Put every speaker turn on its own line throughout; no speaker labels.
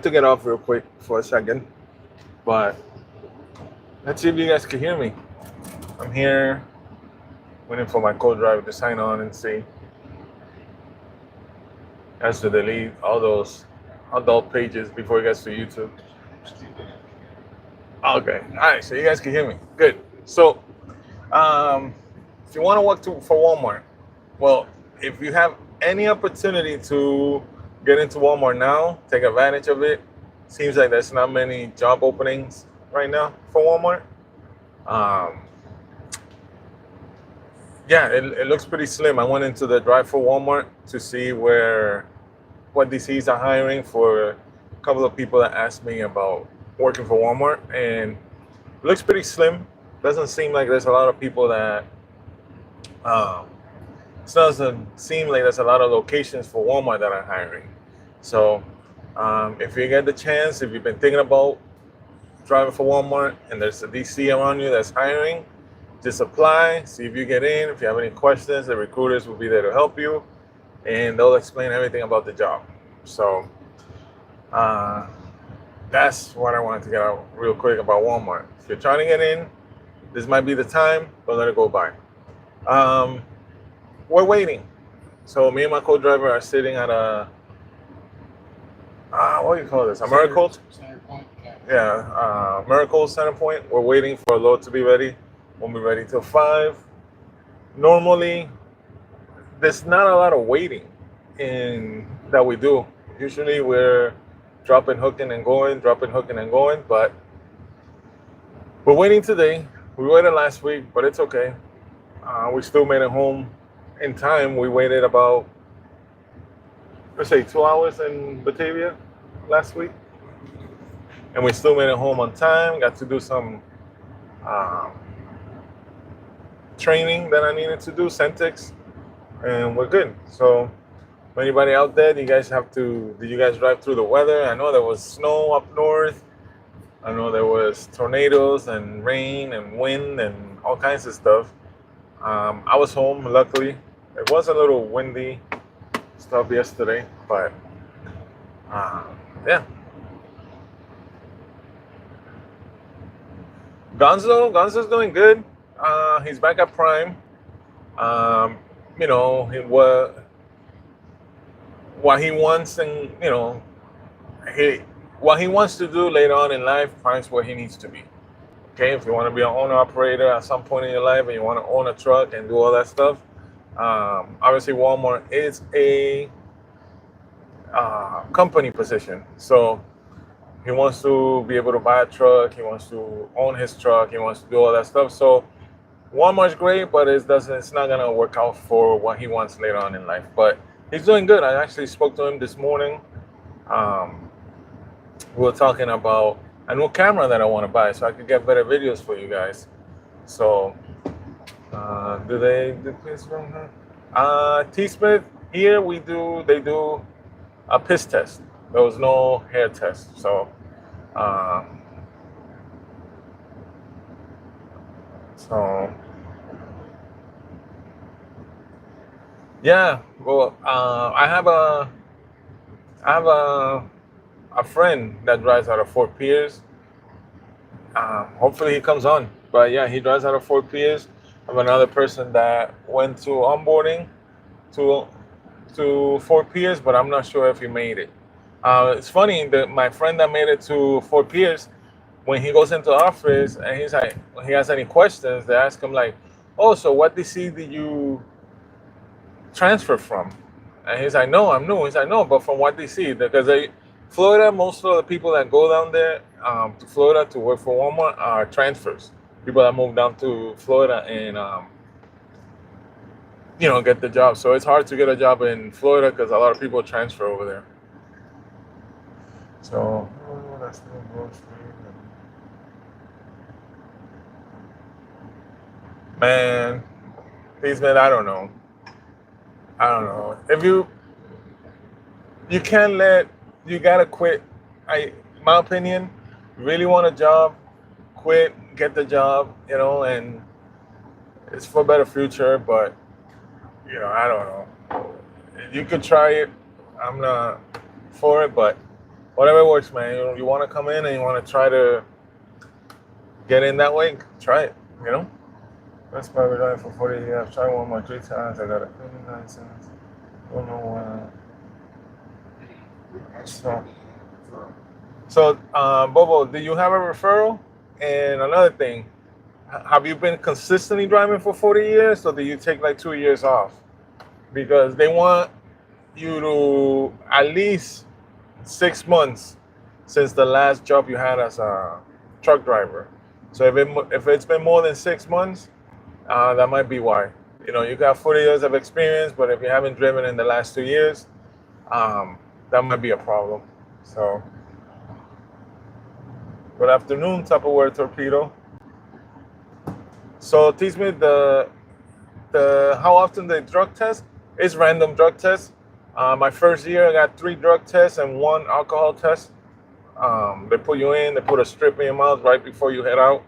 to get off real quick for a second, but let's see if you guys can hear me. I'm here waiting for my co-driver to sign on and see. Has to delete all those adult pages before it gets to YouTube. Okay, all right, so you guys can hear me. Good. So, if you want to work for Walmart, well, if you have any opportunity to get into Walmart now, take advantage of it. Seems like there's not many job openings right now for Walmart. Yeah, it looks pretty slim. I went into the drive for Walmart to see what DCs are hiring for a couple of people that asked me about working for Walmart, and it looks pretty slim. Doesn't seem like there's a lot of people that. It doesn't seem like there's a lot of locations for Walmart that are hiring. So, if you get the chance, if you've been thinking about driving for Walmart and there's a DC around you that's hiring, just apply, see if you get in. If you have any questions, the recruiters will be there to help you, and they'll explain everything about the job. So that's what I wanted to get out real quick about Walmart. If you're trying to get in, this might be the time, but let it go by. We're waiting. So me and my co-driver are sitting at a, what do you call this? A Miracle?
Center Point.
Yeah, Miracle Center Point. We're waiting for a load to be ready. Won't be ready till 5. Normally, there's not a lot of waiting that we do. Usually we're dropping, hooking, and going, but we're waiting today. We waited last week, but it's okay. We still made it home in time. We waited about, let's say, 2 hours in Batavia last week, and we still made it home on time. Got to do some training that I needed to do, Centix, and we're good. So, anybody out there, did you guys drive through the weather? I know there was snow up north. I know there was tornadoes and rain and wind and all kinds of stuff. I was home, luckily. It was a little windy stuff yesterday, but yeah. Gonzo's doing good. He's back at Prime. What he wants, and what he wants to do later on in life, Prime's where he needs to be. Okay, if you want to be an owner-operator at some point in your life and you want to own a truck and do all that stuff, obviously Walmart is a company position. So he wants to be able to buy a truck, he wants to own his truck, he wants to do all that stuff. So Walmart's great, but it's not going to work out for what he wants later on in life. But he's doing good. I actually spoke to him this morning. We were talking about a new camera that I want to buy so I could get better videos for you guys. So, do they do this from her? T-Smith, here they do a piss test. There was no hair test. So, yeah, well, I have a friend that drives out of Fort Pierce. Hopefully he comes on. But yeah, he drives out of Fort Pierce. I have another person that went to onboarding to Fort Pierce, but I'm not sure if he made it. It's funny that my friend that made it to Fort Pierce, when he goes into the office and he's like, when he has any questions, they ask him like, "Oh, so what DC did you transfer from?" And he's like, "No, I'm new." He's like, "No, but from what DC?" Because Florida, most of the people that go down there to Florida to work for Walmart are transfers. People that move down to Florida and get the job. So it's hard to get a job in Florida because a lot of people transfer over there. So that's the man. Please, man, I don't know. If you gotta quit. My opinion, really want a job, quit, get the job, and it's for a better future, but I don't know. You could try it. I'm not for it, but whatever works, man. You want to come in and you want to try to get in that way, try it, you know? That's probably right for 40 years. I've tried one more 3 times. I got a cleaning license. Don't know why. So, Bobo, do you have a referral? And another thing, have you been consistently driving for 40 years or do you take like 2 years off? Because they want you to at least 6 months since the last job you had as a truck driver. So if it's been more than 6 months, that might be why. You got 40 years of experience, but if you haven't driven in the last 2 years, that might be a problem. So, good afternoon, Tupperware Torpedo. So, teach me the how often the drug test is random drug test. My first year, I got 3 drug tests and 1 alcohol test. They put you in, they put a strip in your mouth right before you head out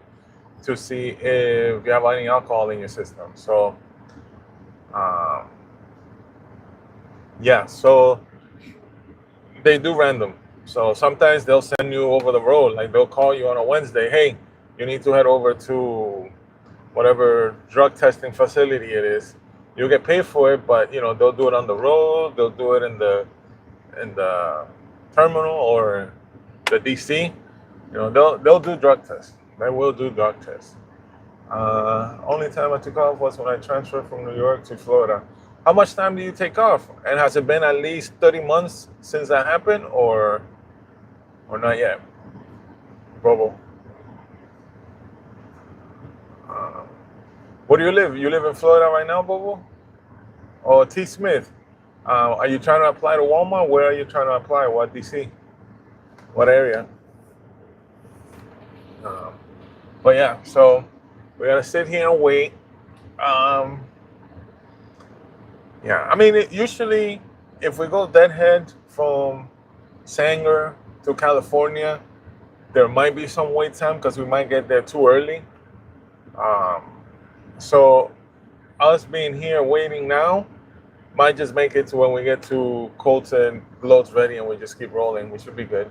to see if you have any alcohol in your system. So, yeah, so they do random. So sometimes they'll send you over the road, like they'll call you on a Wednesday, hey, you need to head over to whatever drug testing facility it is. You'll get paid for it, but they'll do it on the road, they'll do it in the terminal or the DC. They'll do drug tests. They will do drug tests. Only time I took off was when I transferred from New York to Florida. How much time do you take off? And has it been at least 30 months since that happened, or not yet? Bobo. Where do you live? You live in Florida right now, Bobo? Or T. Smith? Are you trying to apply to Walmart? Where are you trying to apply? What DC? What area? But yeah, so we gotta sit here and wait. Yeah, I mean, usually if we go deadhead from Sanger to California, there might be some wait time because we might get there too early. So us being here waiting now might just make it to when we get to Colton, loads ready, and we just keep rolling. We should be good.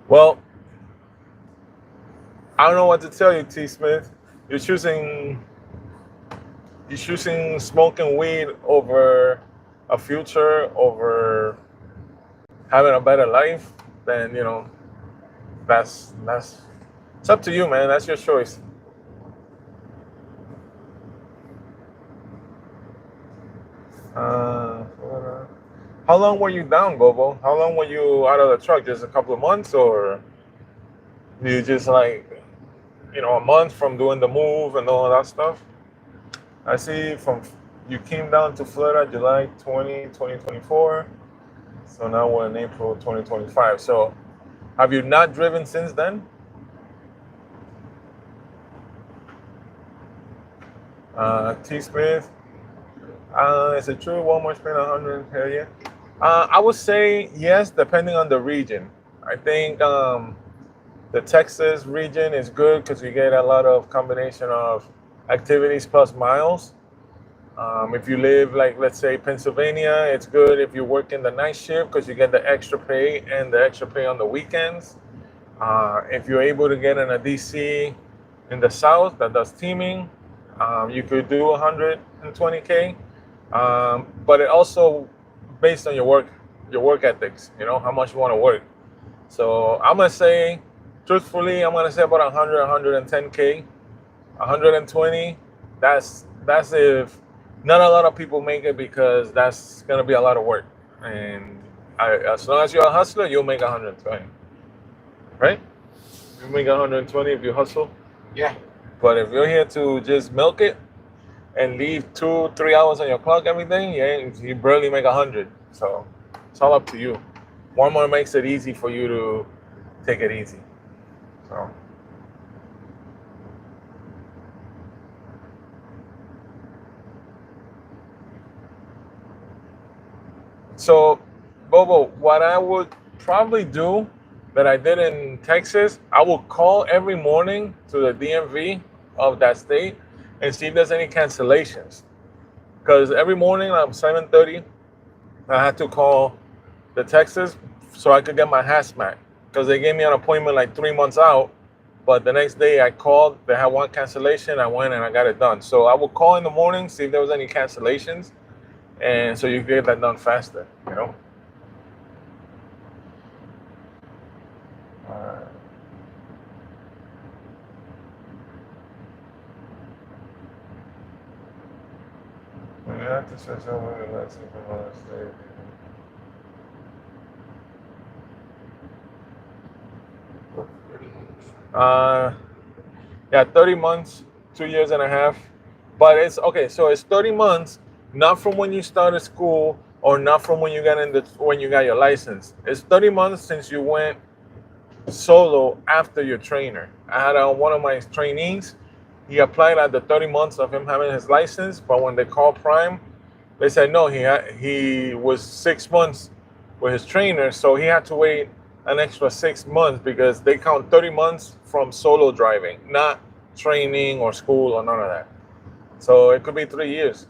Well, I don't know what to tell you, T. Smith. You're choosing smoking weed over a future, over having a better life. Then that's it's up to you, man. That's your choice. How long were you down, Bobo? How long were you out of the truck? Just a couple of months, or you just like a month from doing the move and all that stuff? I see you came down to Florida July 20, 2024. So now we're in April 2025. So have you not driven since then? T. Smith, is it true Walmart spent 100? Hell yeah. I would say yes, depending on the region. I think the Texas region is good because you get a lot of combination of activities plus miles. If you live, like, let's say Pennsylvania, it's good if you work in the night shift because you get the extra pay and the extra pay on the weekends. If you're able to get in a DC in the South that does teaming, you could do 120K. But it also based on your work ethics, how much you want to work. So I'm gonna say, truthfully, I'm gonna say about 100, 110K, 120. That's if not a lot of people make it because that's gonna be a lot of work. And as long as you're a hustler, you'll make 120, right? You make 120 if you hustle.
Yeah.
But if you're here to just milk it and leave 2-3 hours on your clock every day, you barely make 100. So it's all up to you. Walmart makes it easy for you to take it easy. So, Bobo, what I would probably do that I did in Texas, I will call every morning to the DMV of that state and see if there's any cancellations. because every morning at 7:30, I had to call the Texas so I could get my hazmat because they gave me an appointment like 3 months out. But the next day I called, they had one cancellation. I went and I got it done. So I would call in the morning, see if there was any cancellations, and so you get that done faster, you know. Yeah, to say something that's even yeah, 30 months, 2 years and a half. But it's okay, so it's 30 months, not from when you started school or not from when you got when you got your license. It's 30 months since you went solo after your trainer. I had one of my trainees. He applied at the 30 months of him having his license, but when they called Prime, they said no. He was 6 months with his trainer, so he had to wait an extra 6 months because they count 30 months from solo driving, not training or school or none of that. So it could be 3 years,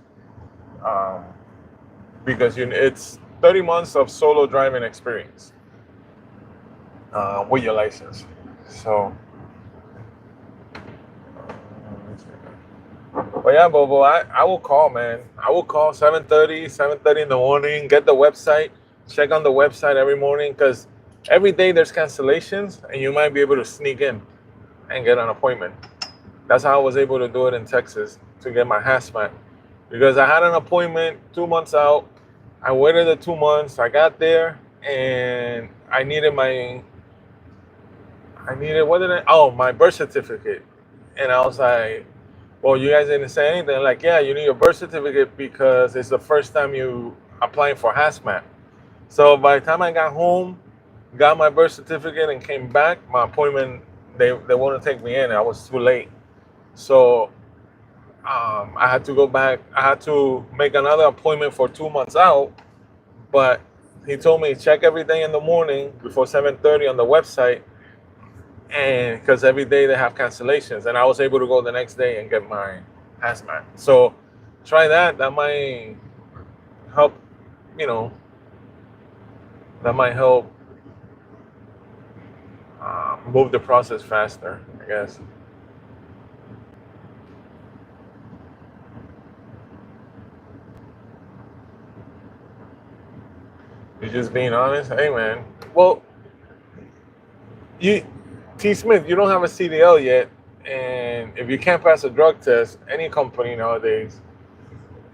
because it's 30 months of solo driving experience with your license. So, but yeah, Bobo, I will call, man. I will call 7:30 in the morning, get the website, check on the website every morning because every day there's cancellations and you might be able to sneak in and get an appointment. That's how I was able to do it in Texas to get my hazmat because I had an appointment 2 months out. I waited the 2 months. I got there and I needed my birth certificate. And I was like, well, you guys didn't say anything. Like, yeah, you need your birth certificate because it's the first time you applying for hazmat. So by the time I got home, got my birth certificate and came back, my appointment, they wouldn't take me in. I was too late. So I had to go back. I had to make another appointment for 2 months out. But he told me check every day in the morning before 7:30 on the website, and because every day they have cancellations, and I was able to go the next day and get my hazmat. So try that. That might help. You know, that might help move the process faster, I guess. You're just being honest. Hey, man. Well, you, T. Smith, you don't have a CDL yet, and if you can't pass a drug test, any company nowadays,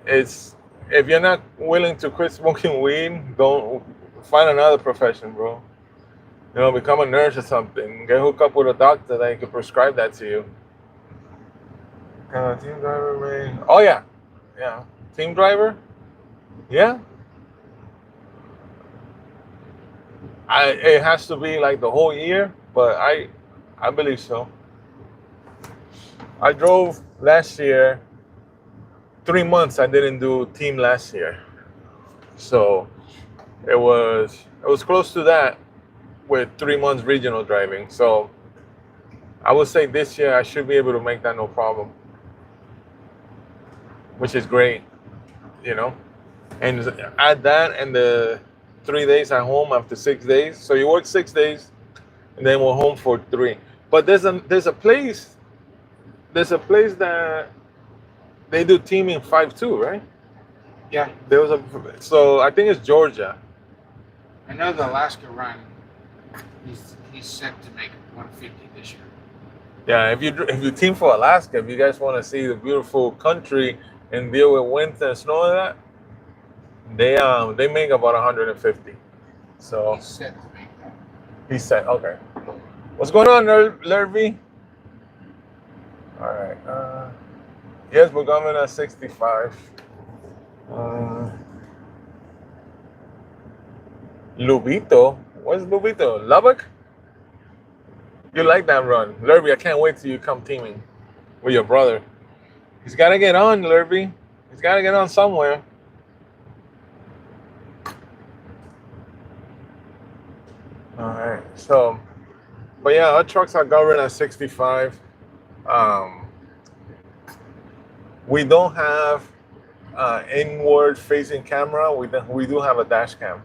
it's if you're not willing to quit smoking weed, don't find another profession, bro. You know, become a nurse or something. Get hooked up with a doctor that can prescribe that to you. Team driver, man. Oh yeah, yeah. Team driver. Yeah. It has to be like the whole year, but I believe so. I drove last year. 3 months I didn't do team last year, so it was close to that with 3 months regional driving. So I would say this year I should be able to make that no problem, which is great, you know. And add that and the 3 days at home after 6 days. So you work 6 days and then we're home for 3. But there's a place that they do teaming 5 too, right?
Yeah.
So I think it's Georgia.
I know the Alaska run. He's set to make 150 this year.
Yeah, if you team for Alaska, if you guys want to see the beautiful country and deal with winter and snow and that, they make about 150. So
He's set to make that.
he said, okay. What's going on, Lurvy? All right. Yes, we're coming at 65. Lubito? What's Lubito? Lubbock? You like that run. Lurvy, I can't wait till you come teaming with your brother. He's got to get on, Lurvy. He's got to get on somewhere. All right. So, but yeah, our trucks are governed at 65. We don't have inward facing camera. We do have a dash cam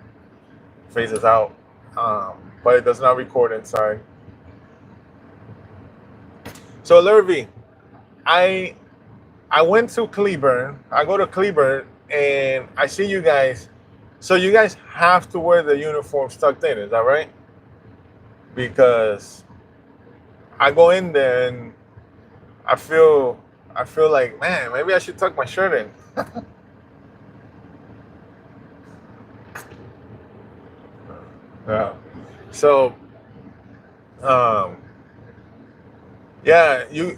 faces out, but it does not record inside. So Lurvy, I I went to Cleburne. I go to Cleburne and I see you guys. So you guys have to wear the uniforms tucked in, is that right? Because I go in there and I feel like, man, maybe I should tuck my shirt in. Yeah. So um yeah, you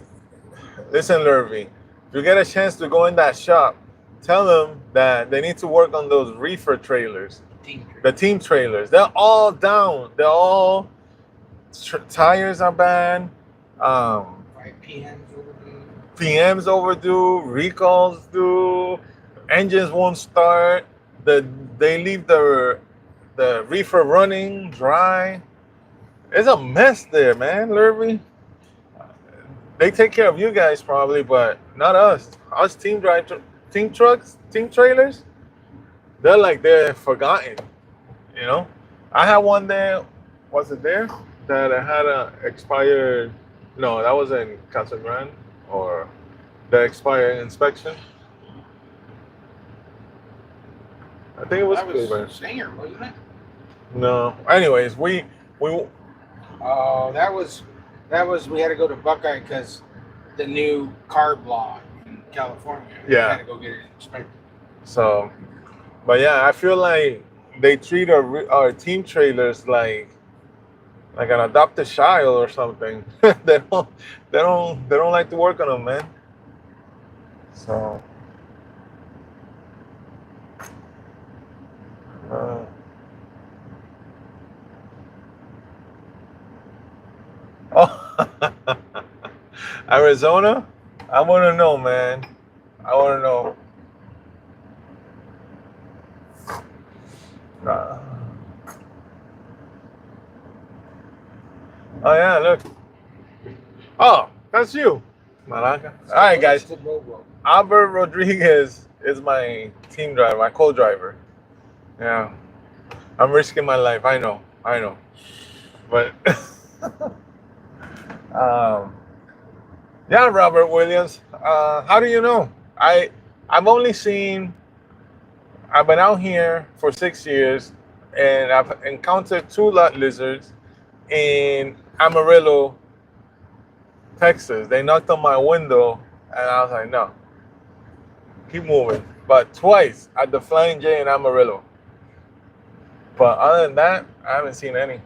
listen, Lurvy. If you get a chance to go in that shop, tell them that they need to work on those reefer trailers, the team trailers. They're all down. They're all tires are bad.
Right, PMs overdue.
PMs overdue. Recalls due. Engines won't start. They leave the reefer running dry. It's a mess there, man, Lurvy. They take care of you guys probably, but not us. Us team trucks, team trailers, they're forgotten. You know, I had one there. Was it there that I had a expired? No, that was in Casa Grande or the expired inspection. I think it was
That was
Cleveland.
Singer, wasn't it?
No. Anyways, we
Oh, that was we had to go to Buckeye because the new carb law in California. We
Yeah.
had to go get it inspected.
so, but yeah, I feel like they treat our team trailers like an adopted child or something. They don't like to work on them, man. So uh, oh, Arizona, I want to know, man. I want to know. Uh, oh yeah, look. Oh, that's you, Malaka. All right, guys.
The logo.
Albert Rodriguez is my team driver, my co-driver. Yeah, I'm risking my life. I know, but um, yeah, Robert Williams. How do you know? I've only seen. I've been out here for 6 years, and I've encountered two lot lizards in Amarillo, Texas. They knocked on my window, and I was like, no, keep moving. But twice at the Flying J in Amarillo. But other than that, I haven't seen any.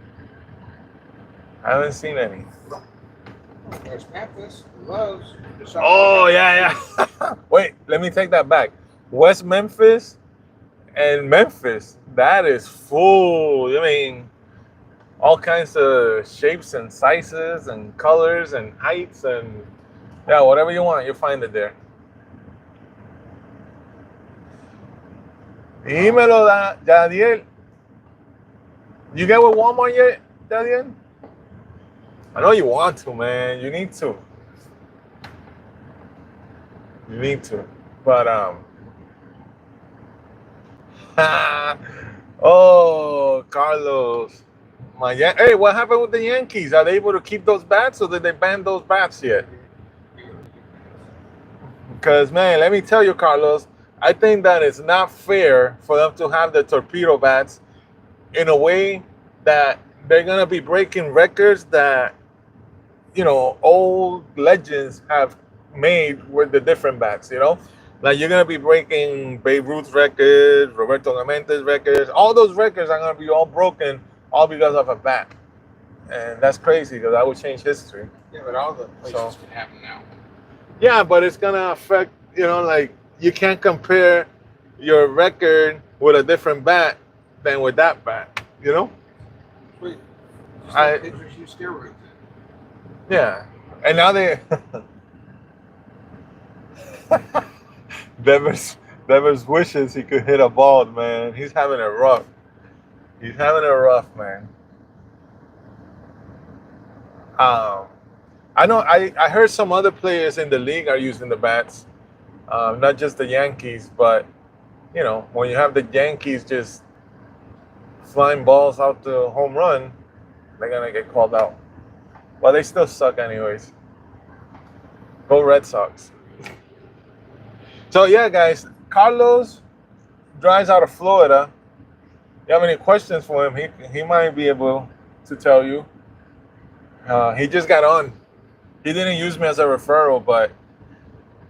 There's Memphis, Lowe's.
Oh, yeah. Wait, let me take that back. West Memphis and Memphis, that is full. I mean, all kinds of shapes and sizes and colors and heights and yeah, whatever you want, you'll find it there. Dímelo, Jadiel. You get with Walmart yet, Jadiel? I know you want to, man. You need to. But oh, Carlos. Hey, what happened with the Yankees? Are they able to keep those bats or did they ban those bats yet? Because, man, let me tell you, Carlos, I think that it's not fair for them to have the torpedo bats in a way that they're going to be breaking records that, old legends have made with the different bats, Like you're going to be breaking Babe Ruth's records, Roberto Clemente's records. All those records are going to be all broken all because of a bat. And that's crazy because that would change history.
Yeah, but all the places can have them now.
Yeah, but it's going to affect, like you can't compare your record with a different bat than with that bat,
Wait, pitchers use steroids.
Yeah. And now they... Devers wishes he could hit a ball, man. He's having it rough. Man. I know I heard some other players in the league are using the bats. Not just the Yankees, but you know, when you have the Yankees just flying balls out the home run, they're gonna get called out. Well, they still suck anyways. Go Red Sox. So yeah, guys, Carlos drives out of Florida. You have any questions for him? He might be able to tell you. He just got on. He didn't use me as a referral, but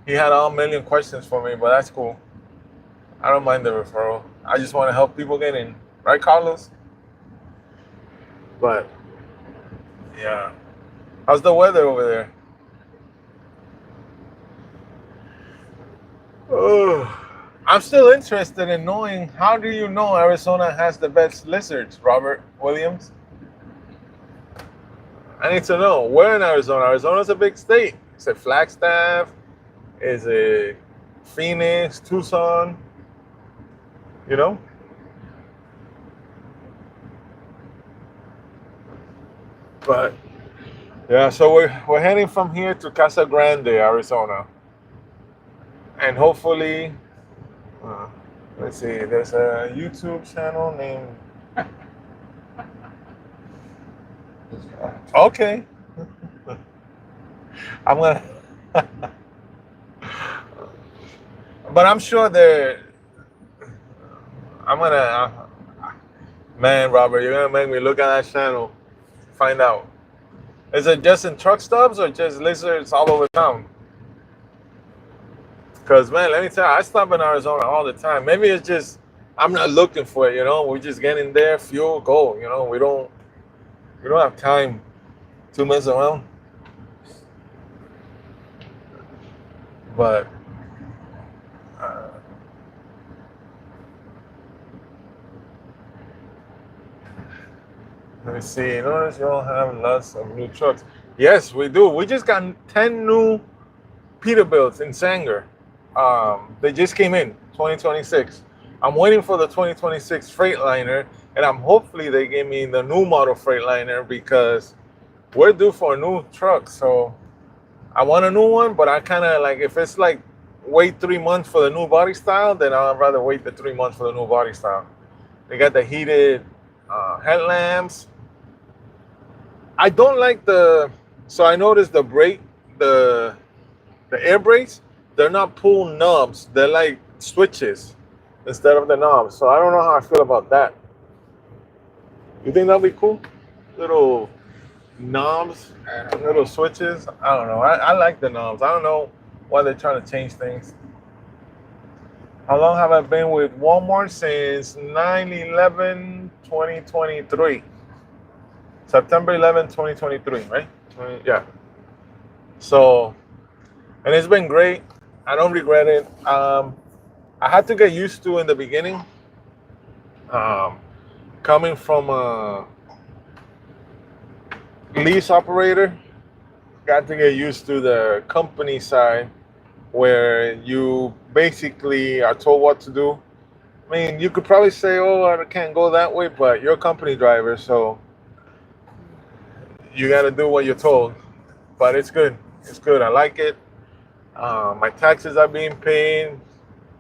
he had a million questions for me. But that's cool. I don't mind the referral. I just want to help people get in, right, Carlos? But yeah, how's the weather over there? Oh, I'm still interested in knowing how do you know Arizona has the best lizards, Robert Williams? I need to know. Where in Arizona? Arizona's a big state. Is it Flagstaff? Is it Phoenix, Tucson? You know? But yeah, so we're heading from here to Casa Grande, Arizona. And hopefully, uh, let's see, there's a YouTube channel named. Okay. I'm gonna. But I'm sure they're. I'm gonna. Man, Robert, you're gonna make me look at that channel. Find out. Is it just in truck stops or just lizards all over town? Because, man, let me tell you, I stop in Arizona all the time. Maybe it's just I'm not looking for it, you know? We're just getting there, fuel, go, you know? We don't have time to mess around. But let me see. Notice you all have lots of new trucks. Yes, we do. We just got 10 new Peterbilts in Sanger. They just came in, 2026. I'm waiting for the 2026 Freightliner, and hopefully they give me the new model Freightliner because we're due for a new truck. So I want a new one, but I kind of like, if it's like wait 3 months for the new body style, then I'd rather wait the 3 months for the new body style. They got the heated headlamps. I don't like so I noticed the brake, the air brakes, they're not pull knobs. They're like switches instead of the knobs. So I don't know how I feel about that. You think that'll be cool? Little knobs, little switches. I don't know. I like the knobs. I don't know why they're trying to change things. How long have I been with Walmart? Since 9/11/2023. September 11, 2023, right? Yeah. So, and it's been great. I don't regret it. I had to get used to in the beginning. Coming from a lease operator, got to get used to the company side where you basically are told what to do. I mean, you could probably say, oh, I can't go that way, but you're a company driver, so you got to do what you're told. But it's good. It's good. I like it. My taxes are being paid,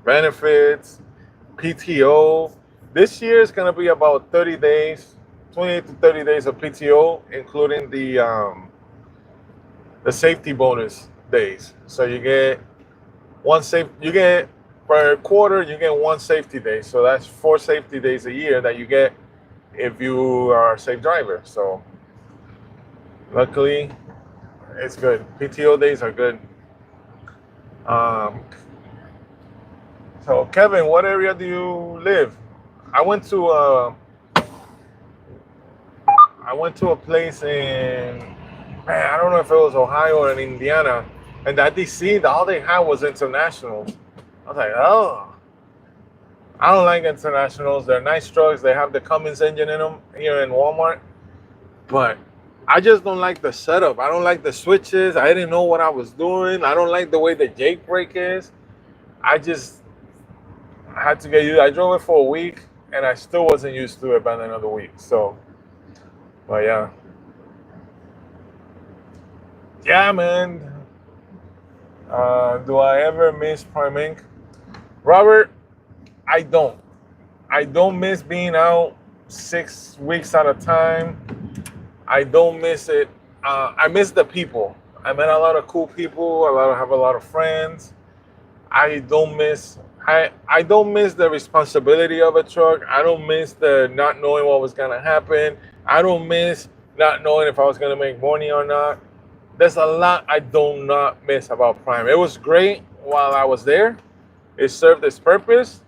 benefits, PTO. This year is going to be about 30 days, 28 to 30 days of PTO, including the safety bonus days. So you get per quarter, you get one safety day. So that's 4 safety days a year that you get if you are a safe driver. So luckily, it's good. PTO days are good. So Kevin, what area do you live? I went to a place in, man, I don't know if it was Ohio or in Indiana, and that DC, all they had was internationals. I was like, oh, I don't like internationals. They're nice trucks. They have the Cummins engine in them here in Walmart, but I just don't like the setup. I don't like the switches. I didn't know what I was doing. I don't like the way the Jake brake is. I had to get used. I drove it for a week, and I still wasn't used to it by the end of the week. So, but yeah, man. Do I ever miss Prime Inc? Robert, I don't. I don't miss being out 6 weeks at a time. I don't miss it. I miss the people. I met a lot of cool people. Have a lot of friends. I don't miss. I don't miss the responsibility of a truck. I don't miss the not knowing what was gonna happen. I don't miss not knowing if I was gonna make money or not. There's a lot I do not miss about Prime. It was great while I was there. It served its purpose.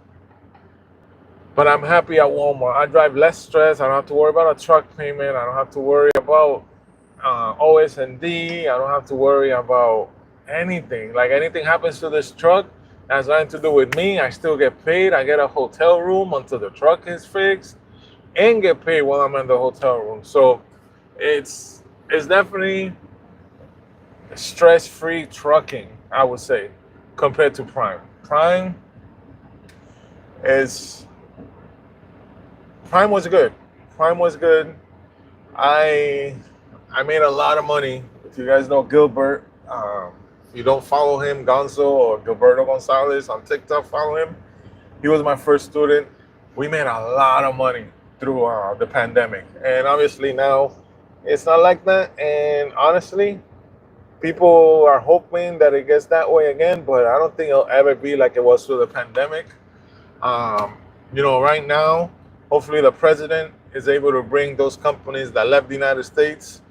But I'm happy at Walmart. I drive less stress. I don't have to worry about a truck payment. I don't have to worry about OS&D. I don't have to worry about anything. Like anything happens to this truck, that has nothing to do with me. I still get paid. I get a hotel room until the truck is fixed, and get paid while I'm in the hotel room. So it's definitely stress-free trucking, I would say, compared to Prime. Is Prime was good. Prime was good. I I made a lot of money. If you guys know Gilbert, if you don't follow him, Gonzo or Gilberto Gonzalez on TikTok, follow him. He was my first student. We made a lot of money through the pandemic, and obviously now it's not like that. And honestly, people are hoping that it gets that way again, but I don't think it'll ever be like it was through the pandemic. Um, right now, hopefully the president is able to bring those companies that left the United States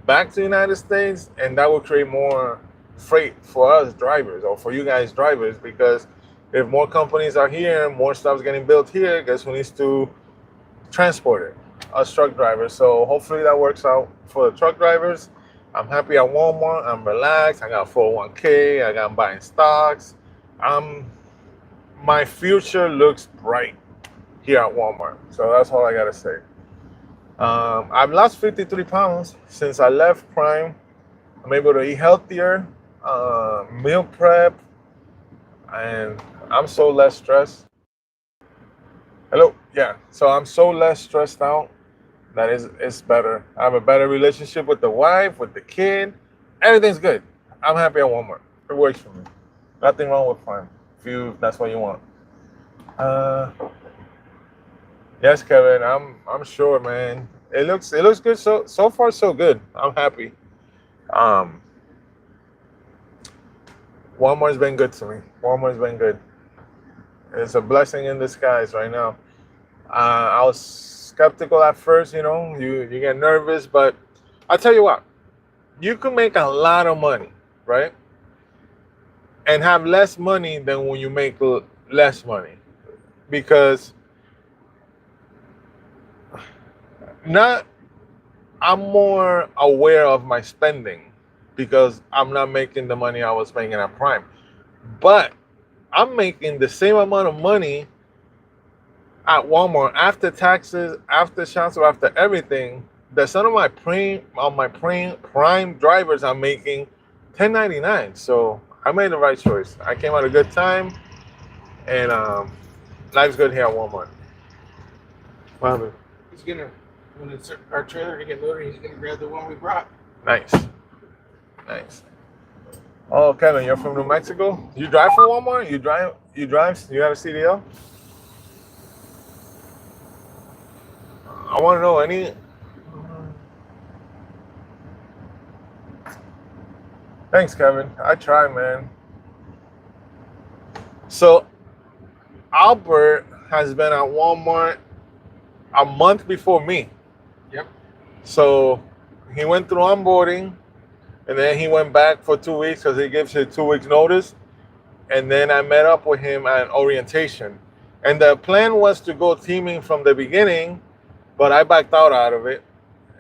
back to the United States, and that will create more freight for us drivers or for you guys drivers. Because if more companies are here, more stuff's getting built here, guess who needs to transport it? Us truck drivers. So hopefully that works out for the truck drivers. I'm happy at Walmart. I'm relaxed. I got 401k. I got buying stocks. I'm My future looks bright here at Walmart. So that's all I gotta say. I've lost 53 pounds since I left Prime. I'm able to eat healthier, meal prep, and I'm so less stressed. Hello, yeah. So I'm so less stressed out that it's better. I have a better relationship with the wife, with the kid. Everything's good. I'm happy at Walmart. It works for me. Nothing wrong with Prime. If that's what you want. Uh, yes, Kevin. I'm sure, man. It looks good. So far so good. I'm happy. Um, Walmart's been good to me. Walmart's been good. It's a blessing in disguise right now. I was skeptical at first. You get nervous, but I'll tell you what. You can make a lot of money, right? And have less money than when you make less money, because not I'm more aware of my spending because I'm not making the money I was making at Prime, but I'm making the same amount of money at Walmart after taxes, after transfer, after everything. That some of my prime drivers are making 1099. So I made the right choice. I came at a good time, and life's good here at Walmart. What happened?
He's gonna when it's our trailer to get loaded. He's gonna grab the one we brought.
Nice, nice. Oh, Kevin, you're from New Mexico. You drive for Walmart? You drive? You drive? You have a CDL? I want to know any. Thanks, Kevin. I try, man. So Albert has been at Walmart a month before me.
Yep.
So he went through onboarding, and then he went back for 2 weeks because he gives you 2 weeks notice. And then I met up with him at orientation. And the plan was to go teaming from the beginning, but I backed out of it.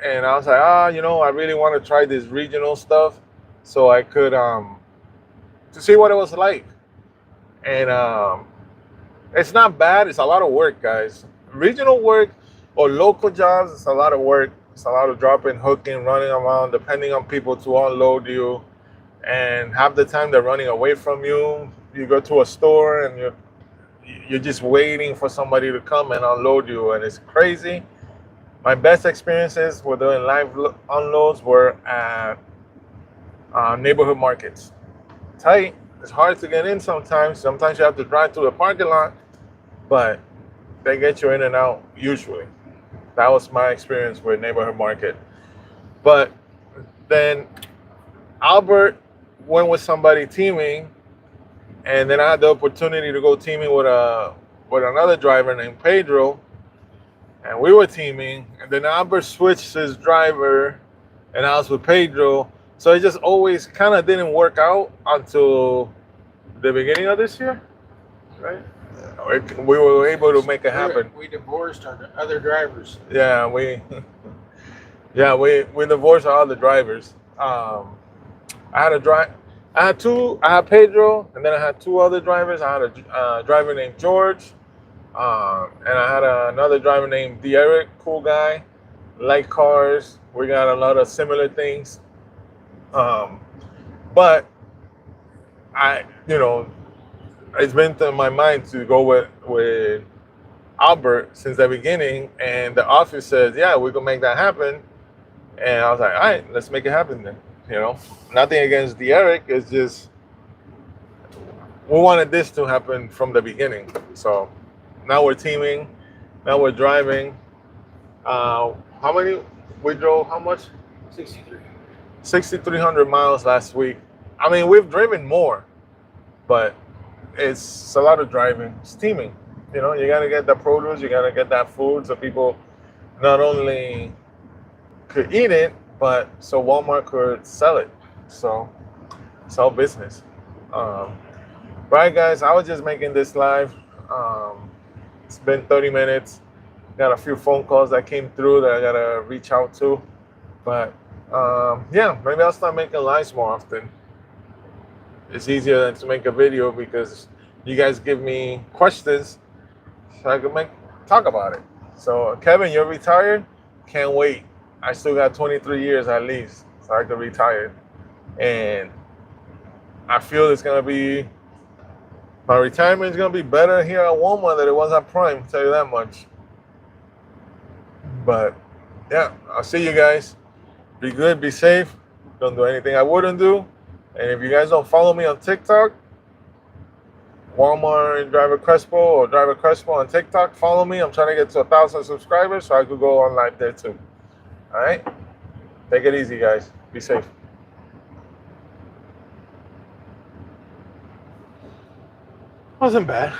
And I was like, I really want to try this regional stuff so I could to see what it was like. And it's not bad. It's a lot of work, guys. Regional work or local jobs, it's a lot of work. It's a lot of dropping, hooking, running around, depending on people to unload you. And half the time they're running away from you. You go to a store and you're just waiting for somebody to come and unload you, and it's crazy. My best experiences with doing live unloads were at neighborhood markets. tight. It's hard to get in sometimes. Sometimes you have to drive through the parking lot, but they get you in and out usually. That was my experience with neighborhood market. But then Albert went with somebody teaming, and then I had the opportunity to go teaming with another driver named Pedro, and we were teaming. And then Albert switched his driver, and I was with Pedro. So it just always kind of didn't work out until the beginning of this year, right? We were able to make it happen.
We divorced our other drivers.
Yeah, we divorced our other drivers. I had a drive. I had Pedro, and then I had two other drivers. I had a driver named George, and I had another driver named Derek, cool guy, like cars. We got a lot of similar things. But it's been to my mind to go with Albert since the beginning, and the office says, yeah, we can make that happen. And I was like, all right, let's make it happen then. Nothing against Derek. It's just we wanted this to happen from the beginning. So now we're teaming. Now we're driving. How many we drove? How much?
63.
6,300 miles last week. I mean, we've driven more, but it's a lot of driving. It's teaming. You gotta get the produce. You gotta get that food so people not only could eat it, but so Walmart could sell it. So sell business. Right, guys, I was just making this live. It's been 30 minutes. Got a few phone calls that came through that I gotta reach out to. But yeah, maybe I'll start making lives more often. It's easier than to make a video because you guys give me questions so I can talk about it. So Kevin, you're retired? Can't wait. I still got 23 years at least, so I can retire. And I feel my retirement is going to be better here at Walmart than it was at Prime, I'll tell you that much. But yeah, I'll see you guys. Be good, be safe. Don't do anything I wouldn't do. And if you guys don't follow me on TikTok, Walmart Driver Crespo or Driver Crespo on TikTok, follow me. I'm trying to get to 1,000 subscribers so I could go on live there too. All right? Take it easy, guys. Be safe. Wasn't bad.